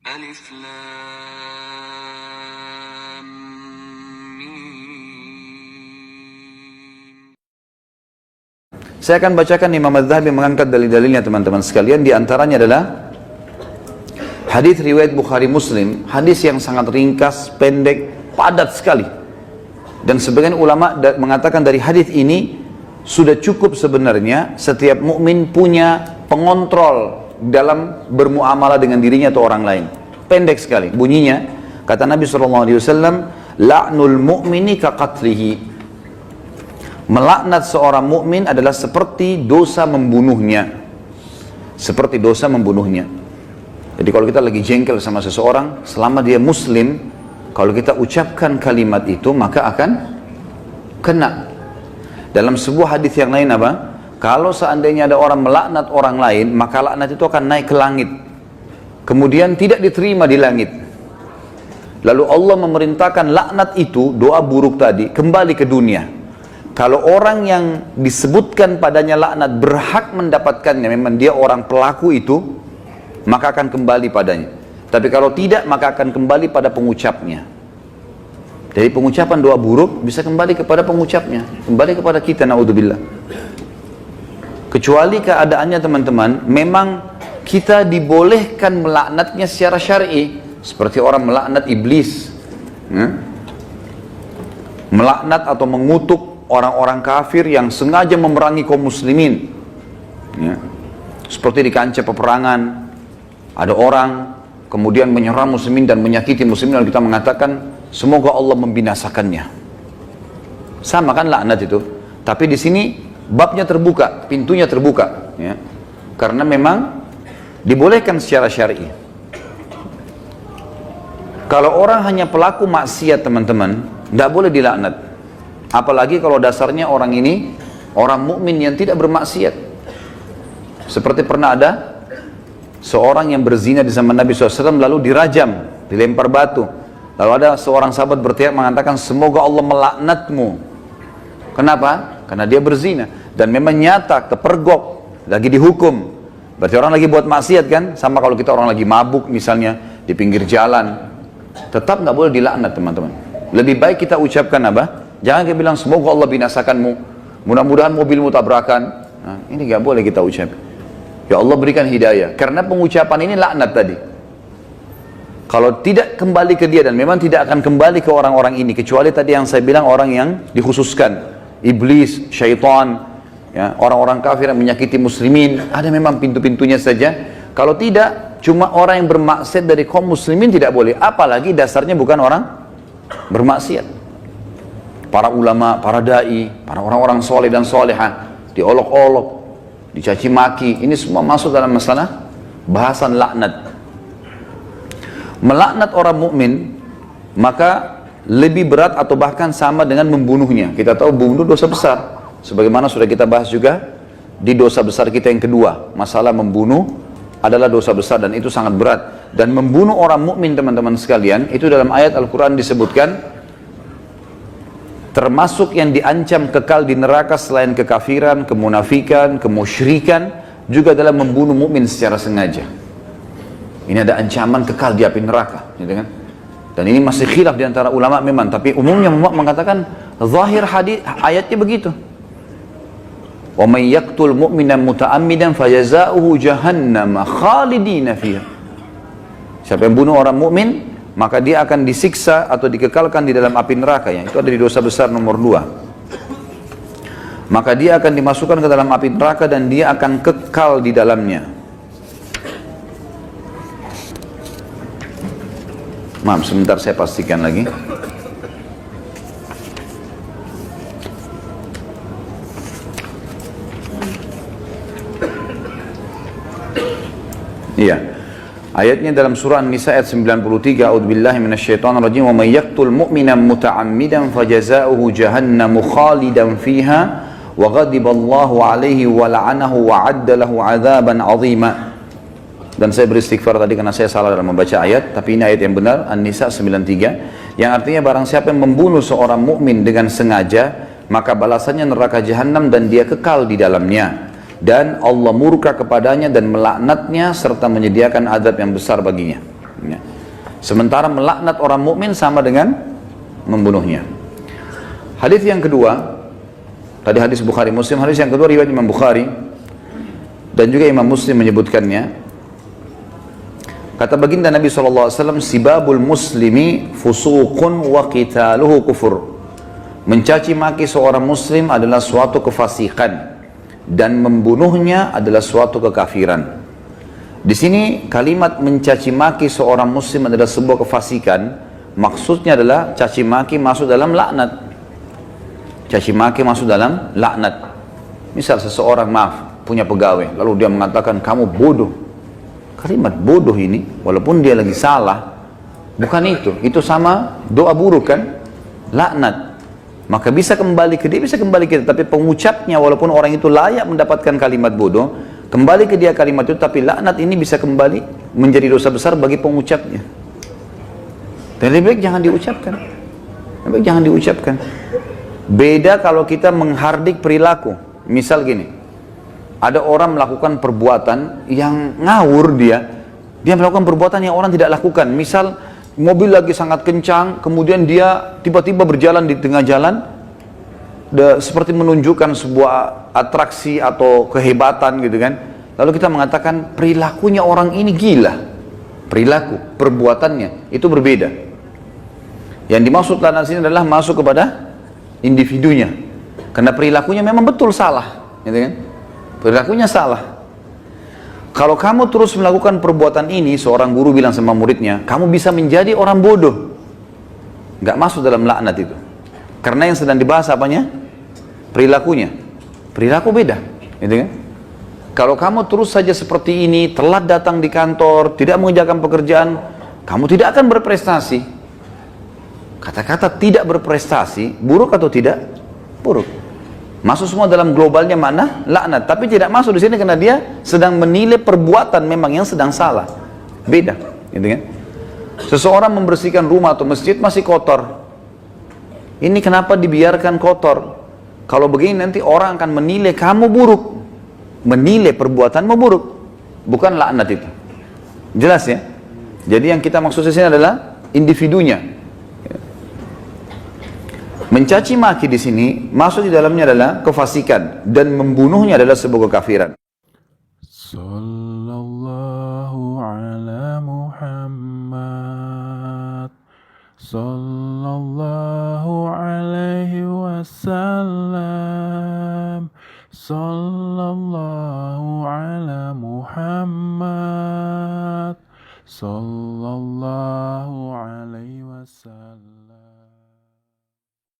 Alif Lam Mim. Saya akan bacakan Imam Az-Zahabi mengangkat dalil-dalilnya teman-teman sekalian. Di antaranya adalah hadis riwayat Bukhari Muslim, hadis yang sangat ringkas, pendek, padat sekali. Dan sebagian ulama mengatakan dari hadis ini sudah cukup sebenarnya setiap mukmin punya pengontrol dalam bermuamalah dengan dirinya atau orang lain. Pendek sekali bunyinya, kata Nabi SAW, la'nul mu'mini kaqatlihi. Melaknat seorang mukmin adalah seperti dosa membunuhnya. Seperti dosa membunuhnya. Jadi kalau kita lagi jengkel sama seseorang, selama dia muslim, kalau kita ucapkan kalimat itu maka akan kena. Dalam sebuah hadis yang lain apa? Kalau seandainya ada orang melaknat orang lain, maka laknat itu akan naik ke langit. Kemudian tidak diterima di langit. Lalu Allah memerintahkan laknat itu, doa buruk tadi, kembali ke dunia. Kalau orang yang disebutkan padanya laknat berhak mendapatkannya, memang dia orang pelaku itu, maka akan kembali padanya. Tapi kalau tidak, maka akan kembali pada pengucapnya. Jadi pengucapan doa buruk bisa kembali kepada pengucapnya, kembali kepada kita, naudzubillah. Kecuali keadaannya teman-teman, memang kita dibolehkan melaknatnya secara syar'i, seperti orang melaknat iblis, melaknat atau mengutuk orang-orang kafir yang sengaja memerangi kaum muslimin, seperti di kancah peperangan ada orang kemudian menyerang muslimin dan menyakiti muslimin, lalu kita mengatakan semoga Allah membinasakannya. Sama kan laknat itu, tapi di sini babnya terbuka, pintunya terbuka, ya. Karena memang dibolehkan secara syar'i. Kalau orang hanya pelaku maksiat teman-teman, tidak boleh dilaknat. Apalagi kalau dasarnya orang ini orang mukmin yang tidak bermaksiat. Seperti pernah ada seorang yang berzina di zaman Nabi SAW lalu dirajam, dilempar batu. Lalu ada seorang sahabat berteriak mengatakan semoga Allah melaknatmu. Kenapa? Karena dia berzina. Dan memang nyata, kepergok, lagi dihukum. Berarti orang lagi buat maksiat kan? Sama kalau kita orang lagi mabuk misalnya, di pinggir jalan. Tetap nggak boleh dilaknat teman-teman. Lebih baik kita ucapkan apa? Jangan kita bilang semoga Allah binasakanmu. Mudah-mudahan mobilmu tabrakan. Nah, ini nggak boleh kita ucap. Ya Allah berikan hidayah. Karena pengucapan ini laknat tadi. Kalau tidak kembali ke dia dan memang tidak akan kembali ke orang-orang ini. Kecuali tadi yang saya bilang orang yang dikhususkan. Iblis, syaitan, ya, orang-orang kafir yang menyakiti muslimin, ada memang pintu-pintunya saja. Kalau tidak, cuma orang yang bermaksiat dari kaum muslimin tidak boleh. Apalagi dasarnya bukan orang bermaksiat. Para ulama, para da'i, para orang-orang soleh dan soleha, diolok-olok, dicaci maki, ini semua masuk dalam masalah bahasan laknat. Melaknat orang mukmin maka lebih berat atau bahkan sama dengan membunuhnya. Kita tahu bunuh dosa besar. Sebagaimana sudah kita bahas juga di dosa besar kita yang kedua, masalah membunuh adalah dosa besar dan itu sangat berat. Dan membunuh orang mukmin teman-teman sekalian, itu dalam ayat Al-Quran disebutkan termasuk yang diancam kekal di neraka selain kekafiran, kemunafikan, kemusyrikan, juga adalah membunuh mukmin secara sengaja. Ini ada ancaman kekal di api neraka, gitu kan? Dan ini masih khilaf di antara ulama memang, tapi umumnya mengatakan zahir hadis ayatnya begitu. Wa may yaqtul mu'mina muta'ammidan fajazaohu jahannam khalidina fiha. Siapa yang bunuh orang mukmin, maka dia akan disiksa atau dikekalkan di dalam api neraka, ya. Itu ada di dosa besar nomor 2. Maka dia akan dimasukkan ke dalam api neraka dan dia akan kekal di dalamnya. Maaf, sebentar saya pastikan lagi. Iya. Ayatnya dalam surah An-Nisa ayat 93, A'udzubillahi minasyaitonirrajim, wa may yaqtul mu'mina muta'ammidan fajazaohu jahannamu khalidan fiha wa ghadiballahu 'alaihi wa la'anahu wa 'adda lahu 'adzaban 'azima. Dan saya beristighfar tadi karena saya salah dalam membaca ayat, tapi ini ayat yang benar, An-Nisa 93, yang artinya barang siapa yang membunuh seorang mukmin dengan sengaja, maka balasannya neraka jahanam dan dia kekal di dalamnya. Dan Allah murka kepadanya dan melaknatnya serta menyediakan azab yang besar baginya. Ya. Sementara melaknat orang mukmin sama dengan membunuhnya. Hadis yang kedua, tadi hadis Bukhari Muslim, hadis yang kedua riwayat Imam Bukhari dan juga Imam Muslim menyebutkannya. Kata baginda Nabi SAW, sibabul muslimi fusuqun wa qitaluhu kufur. Mencaci maki seorang muslim adalah suatu kefasikan dan membunuhnya adalah suatu kekafiran. Di sini kalimat mencaci maki seorang muslim adalah sebuah kefasikan, maksudnya adalah caci maki masuk dalam laknat. Caci maki masuk dalam laknat. Misal seseorang punya pegawai, lalu dia mengatakan kamu bodoh. Kalimat bodoh ini, walaupun dia lagi salah, bukan itu sama doa buruk kan, laknat. Maka bisa kembali ke dia, bisa kembali ke dia, tapi pengucapnya walaupun orang itu layak mendapatkan kalimat bodoh, kembali ke dia kalimat itu, tapi laknat ini bisa kembali menjadi dosa besar bagi pengucapnya. Dan lebih baik jangan diucapkan. Lebih baik jangan diucapkan. Beda kalau kita menghardik perilaku. Misal gini, ada orang melakukan perbuatan yang ngawur dia melakukan perbuatan yang orang tidak lakukan. Misal mobil lagi sangat kencang, kemudian dia tiba-tiba berjalan di tengah jalan, seperti menunjukkan sebuah atraksi atau kehebatan gitu kan. Lalu kita mengatakan perilakunya orang ini gila. Perilaku, perbuatannya itu berbeda. Yang dimaksud dalam sini adalah masuk kepada individunya. Karena perilakunya memang betul salah, gitu kan? Perilakunya salah. Kalau kamu terus melakukan perbuatan ini, seorang guru bilang sama muridnya, kamu bisa menjadi orang bodoh. Gak masuk dalam laknat itu. Karena yang sedang dibahas apanya? Perilakunya. Perilaku beda, gitu kan? Kalau kamu terus saja seperti ini, telat datang di kantor, tidak mengerjakan pekerjaan, kamu tidak akan berprestasi. Kata-kata tidak berprestasi, buruk atau tidak? Buruk. Masuk semua dalam globalnya mana? Laknat. Tapi tidak masuk di sini karena dia sedang menilai perbuatan memang yang sedang salah. Beda, gitu kan? Seseorang membersihkan rumah atau masjid masih kotor. Ini kenapa dibiarkan kotor? Kalau begini nanti orang akan menilai kamu buruk. Menilai perbuatanmu buruk. Bukan laknat itu. Jelas ya? Jadi yang kita maksud di sini adalah individunya. Mencaci maki di sini masuk di dalamnya adalah kefasikan dan membunuhnya adalah sebuah kekafiran. Sallallahu ala Muhammad Sallallahu alaihi wasallam Sallallahu ala Muhammad Sallallahu alaihi wasallam.